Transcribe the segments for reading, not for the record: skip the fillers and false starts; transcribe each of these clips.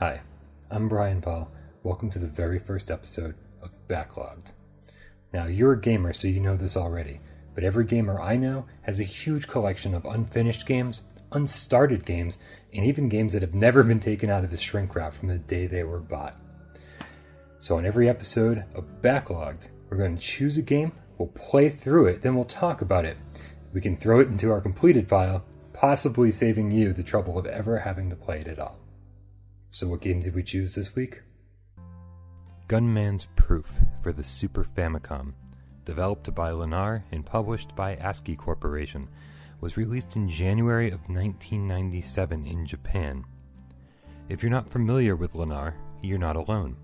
Hi, I'm Bryan Paul. Welcome to the very first episode of Backlogged. Now, you're a gamer, so you know this already, but every gamer I know has a huge collection of unfinished games, unstarted games, and even games that have never been taken out of the shrink wrap from the day they were bought. So on every episode of Backlogged, we're going to choose a game, we'll play through it, then we'll talk about it. We can throw it into our completed file, possibly saving you the trouble of ever having to play it at all. So what game did we choose this week? Gunman's Proof for the Super Famicom, developed by Lennar and published by ASCII Corporation, was released in January of 1997 in Japan. If you're not familiar with Lennar, you're not alone.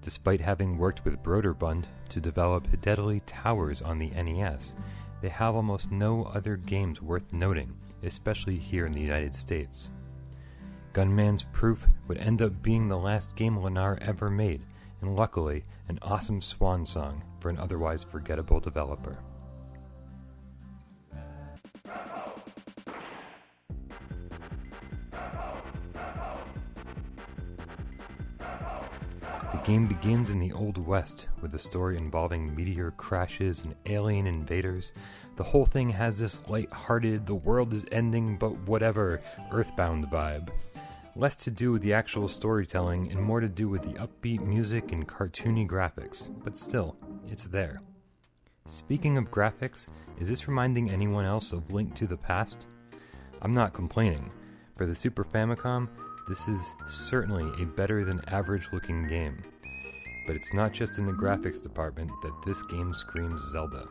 Despite having worked with Broderbund to develop Deadly Towers on the NES, they have almost no other games worth noting, especially here in the United States. Gunman's Proof would end up being the last game Lennar ever made, and luckily, an awesome swan song for an otherwise forgettable developer. The game begins in the Old West with a story involving meteor crashes and alien invaders. The whole thing has this light-hearted, the world is ending but whatever, Earthbound vibe. Less to do with the actual storytelling and more to do with the upbeat music and cartoony graphics, but still, it's there. Speaking of graphics, is this reminding anyone else of Link to the Past? I'm not complaining. For the Super Famicom, this is certainly a better than average looking game. But it's not just in the graphics department that this game screams Zelda.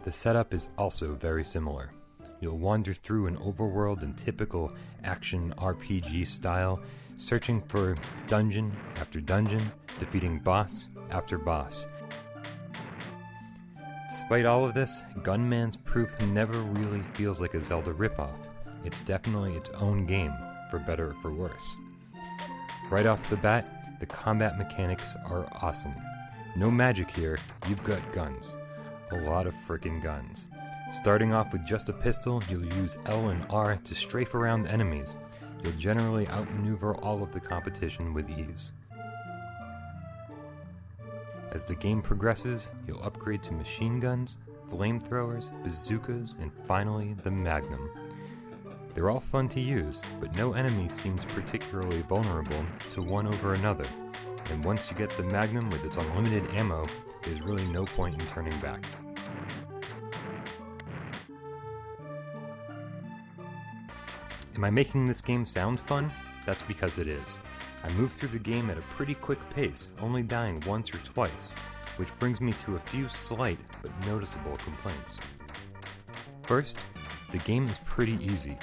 The setup is also very similar. You'll wander through an overworld in typical action RPG style, searching for dungeon after dungeon, defeating boss after boss. Despite all of this, Gunman's Proof never really feels like a Zelda ripoff. It's definitely its own game, for better or for worse. Right off the bat, the combat mechanics are awesome. No magic here, you've got guns. A lot of frickin' guns. Starting off with just a pistol, you'll use L and R to strafe around enemies. You'll generally outmaneuver all of the competition with ease. As the game progresses, you'll upgrade to machine guns, flamethrowers, bazookas, and finally the Magnum. They're all fun to use, but no enemy seems particularly vulnerable to one over another, and once you get the Magnum with its unlimited ammo, there's really no point in turning back. Am I making this game sound fun? That's because it is. I move through the game at a pretty quick pace, only dying once or twice, which brings me to a few slight but noticeable complaints. First, the game is pretty easy.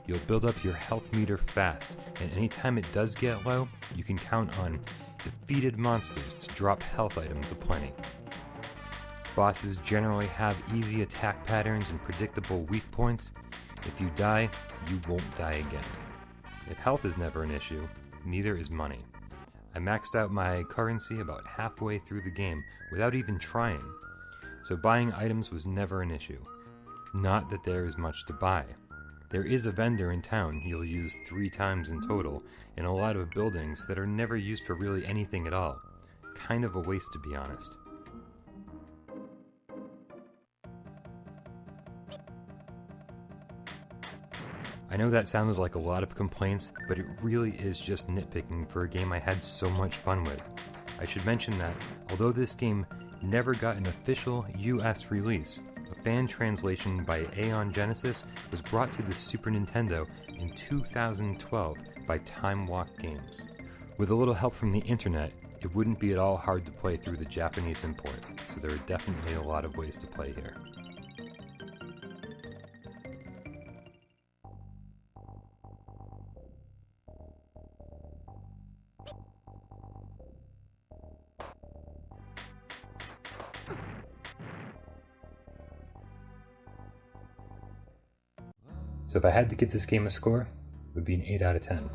You'll build up your health meter fast, and anytime it does get low, you can count on defeated monsters to drop health items aplenty. Bosses generally have easy attack patterns and predictable weak points. If you die, you won't die again. If health is never an issue, neither is money. I maxed out my currency about halfway through the game without even trying, so buying items was never an issue. Not that there is much to buy. There is a vendor in town you'll use 3 times in total, and a lot of buildings that are never used for really anything at all. Kind of a waste, to be honest. I know that sounded like a lot of complaints, but it really is just nitpicking for a game I had so much fun with. I should mention that, although this game never got an official US release, a fan translation by Aeon Genesis was brought to the Super Nintendo in 2012 by Time Walk Games. With a little help from the internet, it wouldn't be at all hard to play through the Japanese import, so there are definitely a lot of ways to play here. So if I had to give this game a score, it would be an 8 out of 10.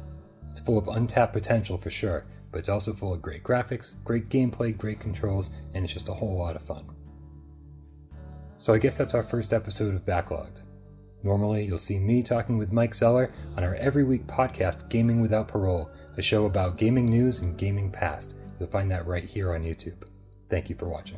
It's full of untapped potential for sure, but it's also full of great graphics, great gameplay, great controls, and it's just a whole lot of fun. So I guess that's our first episode of Backlogged. Normally, you'll see me talking with Mike Zeller on our every week podcast, Gaming Without Parole, a show about gaming news and gaming past. You'll find that right here on YouTube. Thank you for watching.